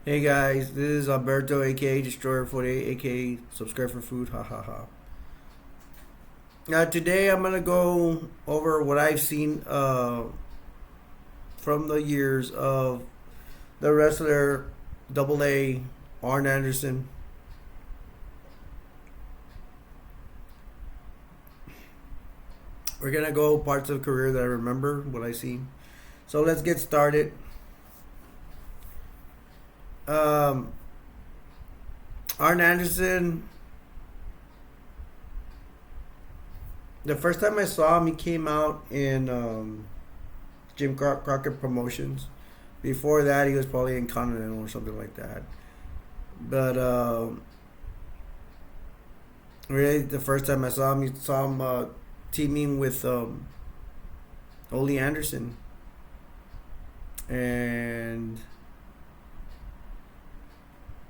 Hey guys, this is Alberto, aka Destroyer 48, aka Subscribe for Food, ha ha ha. Now today I'm gonna go over what I've seen from the years of the wrestler Double A Arn Anderson. We're gonna go parts of career that I remember, what I seen. So let's get started. Um, Arn Anderson. The first time I saw him, he came out in Jim Crockett Promotions. Before that, he was probably in Continental or something like that. But really, the first time I saw him, teaming with Ole Anderson, and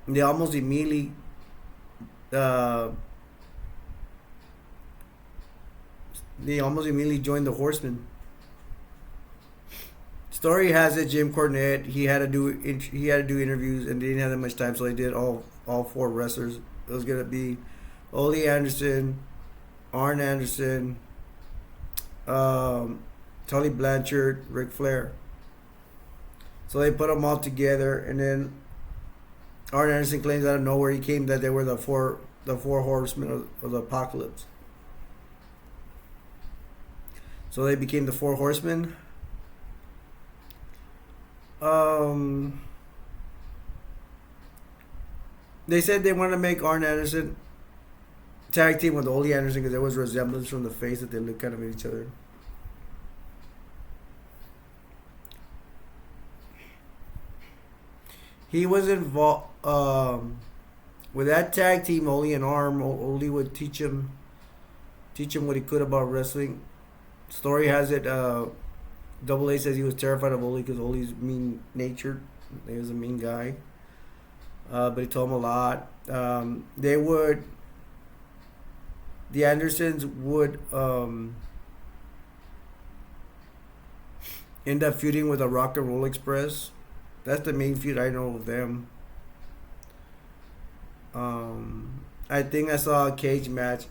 they almost immediately uh, joined the Horsemen. Story has it Jim Cornette he had to do interviews and they didn't have that much time, so they did all four wrestlers. It was gonna be Ole Anderson, Arn Anderson, Tully Blanchard, Ric Flair. So they put them all together, and then Arn Anderson claims out of nowhere he came that they were the four horsemen of the apocalypse. So they became the four horsemen. Um, they said they wanted to make Arn Anderson tag team with Ole Anderson because there was resemblance from the face that they looked kind of at each other. He was involved with that tag team. Ole and Arm. Ole would teach him what he could about wrestling. Story has it. Double A says he was terrified of Ole because Ole's mean natured. He was a mean guy. But he told him a lot. The Andersons would end up feuding with the Rock and Roll Express. That's the main feud I know of them. I think I saw a cage match,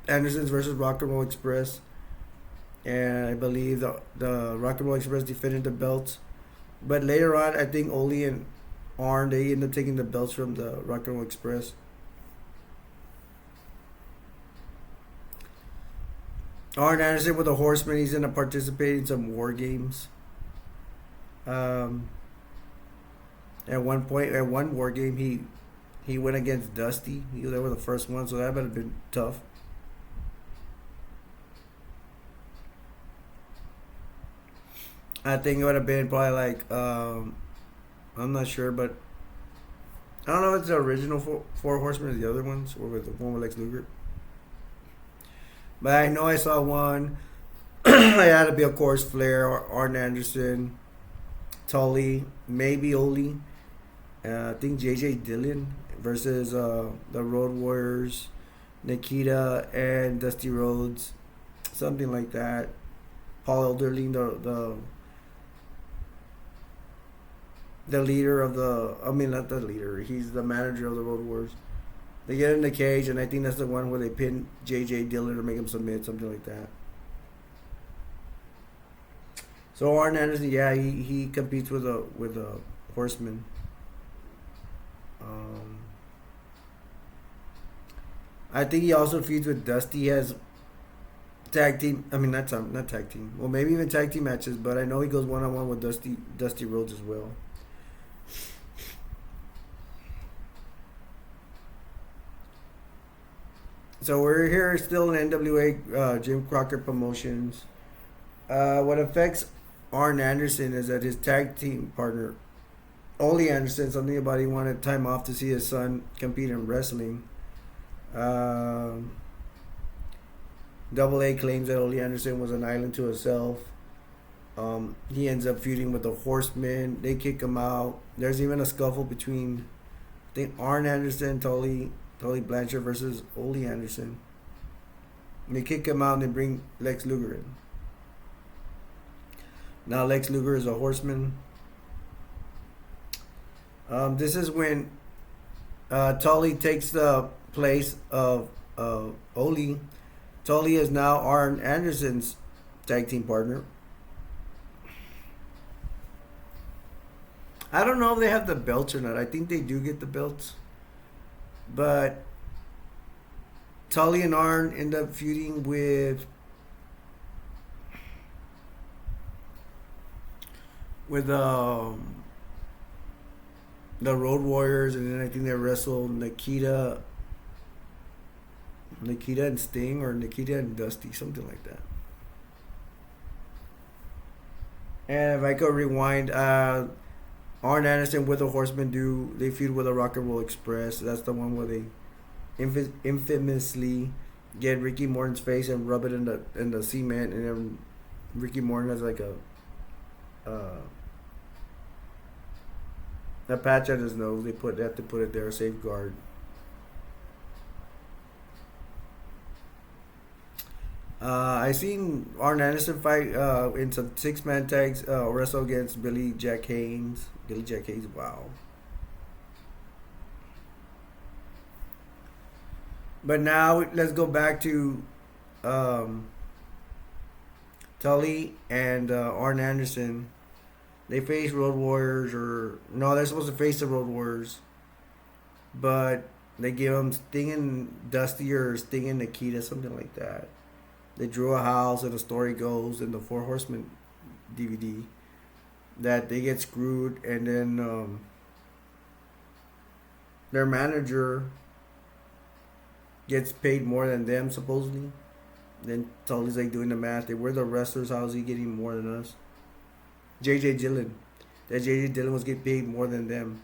Andersons versus Rock and Roll Express, and I believe the Rock and Roll Express defended the belts. But later on, I think Ole and Arn they end up taking the belts from the Rock and Roll Express. Arn Anderson with the Horsemen, he's gonna participate in some war games. Um, at one war game, he went against Dusty. They were the first one, so that would have been tough. I think it would have been probably like I'm not sure, but I don't know if it's the original four Horsemen or the other ones, or with the one with Lex Luger. But I know I saw one. It had to be, of course, Flair, Arn Anderson, Tully, maybe Ole. I think J.J. Dillon versus the Road Warriors, Nikita and Dusty Rhodes, something like that. Paul Elderling, the leader of I mean, not the leader. He's the manager of the Road Warriors. They get in the cage, and I think that's the one where they pin J.J. Dillon or make him submit, something like that. So Arn Anderson, yeah, he competes with a Horseman. Um, I think he also feuds with Dusty. He has tag team. I mean, not tag team. Well, maybe even tag team matches. But I know he goes one on one with Dusty Rhodes as well. So we're here still in NWA Jim Crockett Promotions. What affects Arn Anderson is that his tag team partner Ole Anderson, something about he wanted time off to see his son compete in wrestling. Um, Double A claims that Ole Anderson was an island to himself. He ends up feuding with the Horsemen. They kick him out. There's even a scuffle between, I think, Arn Anderson, Tully Blanchard versus Ole Anderson. And they kick him out and they bring Lex Luger in. Now Lex Luger is a Horseman. This is when Tully takes the place of Oli. Tully is now Arn Anderson's tag team partner. I don't know if they have the belts or not. I think they do get the belts, but Tully and Arn end up feuding with the Road Warriors, and then I think they wrestle Nikita and Sting, or Nikita and Dusty, something like that. And if I could rewind, Arn Anderson with the Horsemen they feud with the Rock and Roll Express. That's the one where they infamously get Ricky Morton's face and rub it in the cement, and then Ricky Morton has like uh, a patch on his nose. They have to put it there, safeguard. I seen Arn Anderson fight in some 6-man tags, wrestle against Billy Jack Haynes. Billy Jack Haynes, wow. But now let's go back to um, Tully and Arn Anderson. They face Road Warriors, or no, they're supposed to face the Road Warriors, but they give them Sting and Dusty, or Sting and Nikita, something like that. They drew a house, and the story goes in the Four Horsemen DVD that they get screwed, and then their manager gets paid more than them, supposedly. Then Tully's like doing the math. They were the wrestlers. How is he getting more than us? JJ Dillon. That JJ Dillon was getting paid more than them.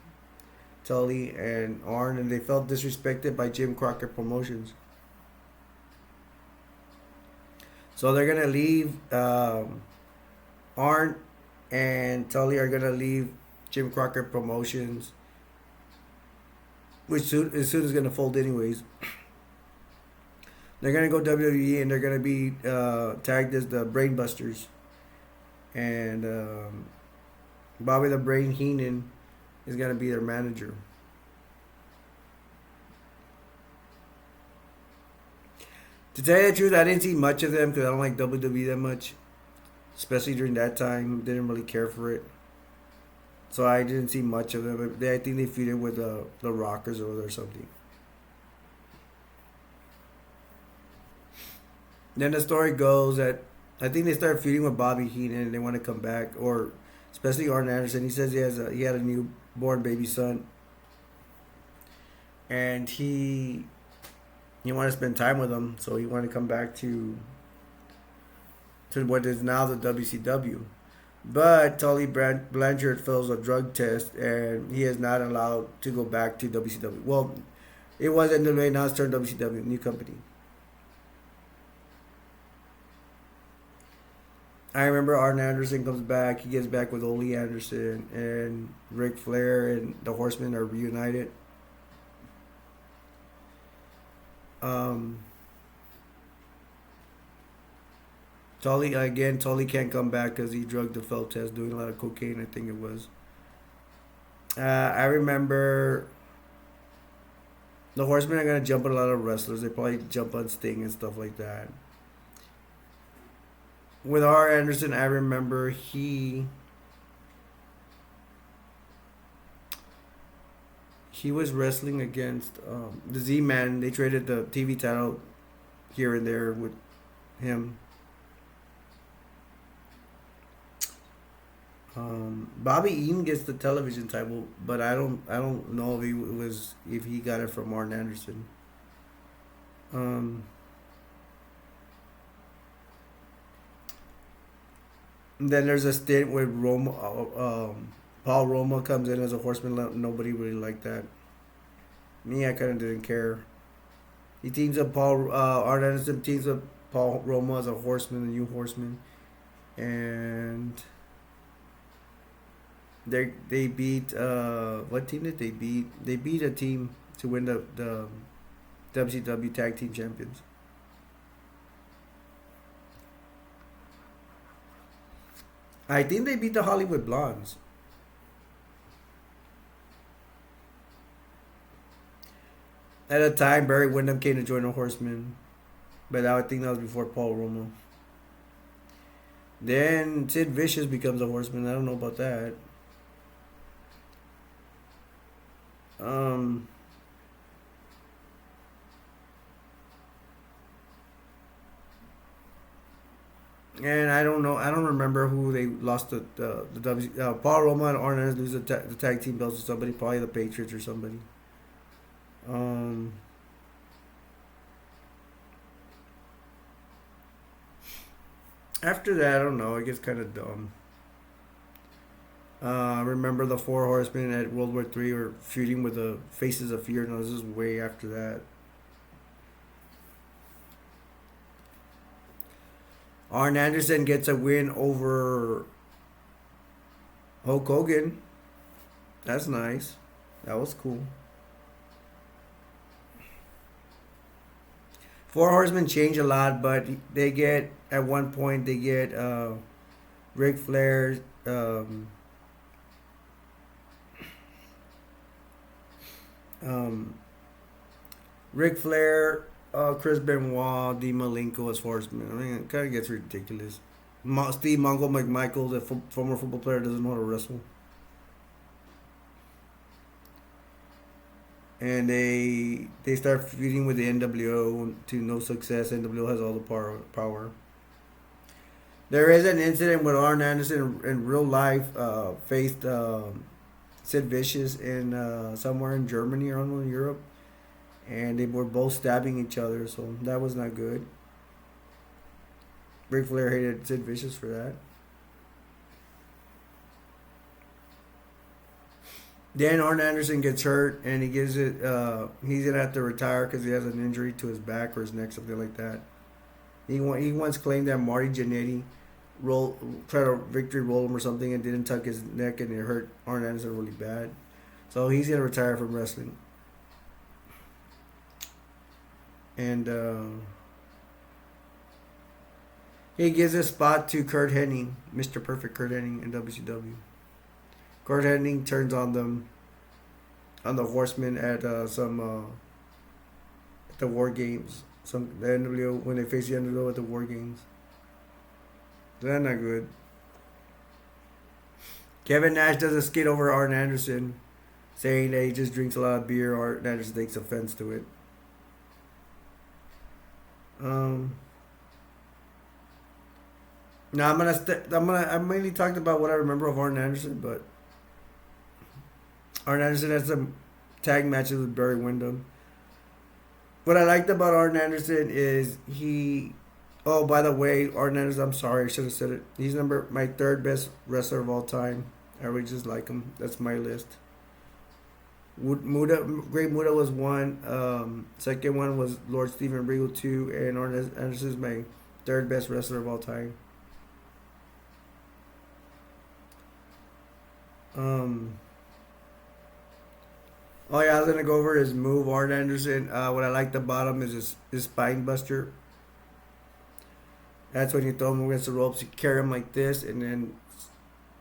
Tully and Arn, and they felt disrespected by Jim Crockett Promotions. So they're gonna leave. Arn and Tully are gonna leave Jim Crockett Promotions, which soon is gonna fold anyways. They're gonna go WWE, and they're gonna be tagged as the Brainbusters, and Bobby the Brain Heenan is gonna be their manager. To tell you the truth, I didn't see much of them because I don't like WWE that much, especially during that time. Didn't really care for it, so I didn't see much of them. I think they feuded with the Rockers or something. Then the story goes that I think they started feuding with Bobby Heenan, and they want to come back, or especially Arn Anderson. He says he had a newborn baby son, and he wanted to spend time with him, so he wanted to come back to what is now the WCW. But Tully Blanchard fails a drug test, and he is not allowed to go back to WCW. Well, it was NWA, now it's turned WCW, new company. I remember Arn Anderson comes back. He gets back with Ole Anderson, and Ric Flair and the Horsemen are reunited. Um, Tully can't come back because he drugged the felt test, doing a lot of cocaine, I think it was. I remember the Horsemen are gonna jump on a lot of wrestlers. They probably jump on Sting and stuff like that. With R. Anderson, I remember he was wrestling against the Z-Man. They traded the TV title here and there with him. Bobby Eaton gets the television title, but I don't know if he got it from Arn Anderson. Um, then there's a stint where Paul Roma comes in as a horseman. Nobody really liked that. Me, I kind of didn't care. He teams up Arn Anderson teams up Paul Roma as a horseman, a new horseman, and they beat what team did they beat? They beat a team to win the WCW Tag Team Champions. I think they beat the Hollywood Blondes. At a time, Barry Windham came to join the Horsemen, but I think that was before Paul Romo. Then Sid Vicious becomes a Horseman. I don't know about that. Um, and I don't know. I don't remember who they lost the W. Paul Roma and Arn Anderson lose the tag team belts to somebody, probably the Patriots or somebody. Um, After that, I don't know. It gets kind of dumb. Remember the Four Horsemen at World War III were feuding with the Faces of Fear. No, this is way after that. Arn Anderson gets a win over Hulk Hogan. That's nice. That was cool. Four Horsemen change a lot, but they get at one point they get Ric Flair, um, Ric Flair, Chris Benoit, Dean Malenko as Horsemen. I mean, it kind of gets ridiculous. Steve Mongo McMichael, the former football player, doesn't know how to wrestle, and they start feuding with the NWO to no success. NWO has all the power. There is an incident where Arn Anderson in real life faced Sid Vicious in somewhere in Germany or in Europe, and they were both stabbing each other, so that was not good. Ric Flair hated Sid Vicious for that. Then Arn Anderson gets hurt, and he gives it. He's gonna have to retire because he has an injury to his back or his neck, something like that. He once claimed that Marty Jannetty tried to victory roll him or something and didn't tuck his neck, and it hurt Arn Anderson really bad. So he's gonna retire from wrestling. And he gives a spot to Kurt Hennig, Mr. Perfect Kurt Hennig in WCW. Kurt Hennig turns on them, on the Horsemen at some at the War Games. The NWO when they face the NWO at the War Games. That's not good. Kevin Nash does a skit over Arn Anderson, saying that he just drinks a lot of beer. Arn Anderson takes offense to it. Um, now I mainly talked about what I remember of Arn Anderson, but Arn Anderson had some tag matches with Barry Windham. What I liked about Arn Anderson is he. Oh, by the way, Arn Anderson. I'm sorry, I should have said it. He's my third best wrestler of all time. I really just like him. That's my list. Great Muda was one. Second one was Lord Steven Regal 2, and Arn Anderson is my third best wrestler of all time. Um, oh yeah, I was gonna go over his move, Arn Anderson. What I liked about him is his spine buster. That's when you throw him against the ropes. You carry him like this, and then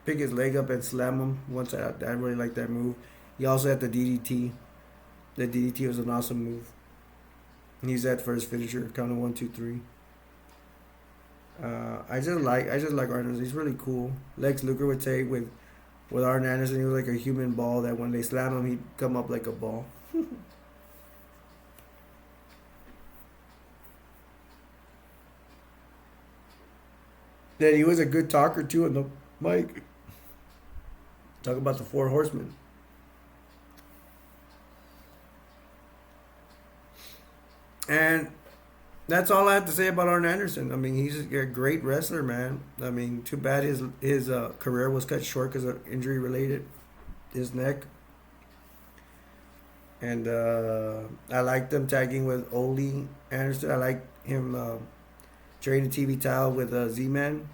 pick his leg up and slam him. I really like that move. He also had the DDT. The DDT was an awesome move. He's that for his finisher. Count of 1, 2, 3. I just like Arn Anderson. He's really cool. Lex Luger would say with Arn Anderson, he was like a human ball that when they slam him, he'd come up like a ball. Then he was a good talker too on the mic. Talk about the Four Horsemen. And that's all I have to say about Arn Anderson. I mean, he's a great wrestler, man. I mean, too bad his career was cut short because of injury related, his neck. And I like them tagging with Ole Anderson. I like him sharing the TV title with Z-Man.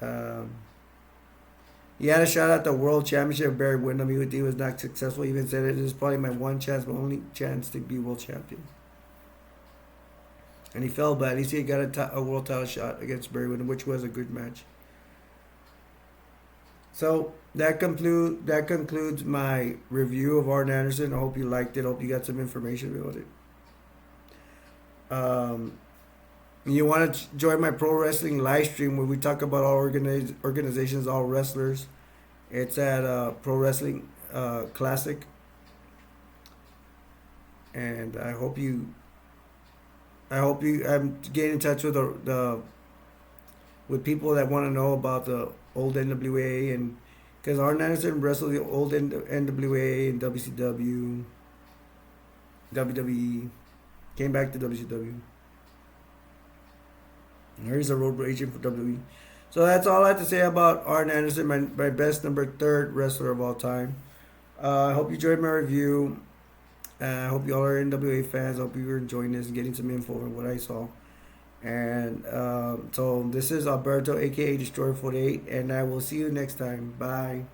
Um, he had a shot at the World Championship with Barry Windham. He was not successful. He even said it is probably my one chance, my only chance to be world champion. And he fell, but at least he got a world title shot against Barry Windham, which was a good match. So that concludes my review of Arn Anderson. I hope you liked it. I hope you got some information about it. Um, you want to join my pro wrestling live stream where we talk about all organizations, all wrestlers. It's at Pro Wrestling Classic, and I'm getting in touch with the with people that want to know about the old NWA, and because Arn Anderson wrestled the old NWA and WCW, WWE, came back to WCW. He's a road agent for WWE. So that's all I have to say about Arn Anderson, my best number third wrestler of all time. I hope you enjoyed my review. I hope you all are NWA fans. I hope you are enjoying this and getting some info on what I saw. And so this is Alberto, aka Destroyer 48, and I will see you next time. Bye.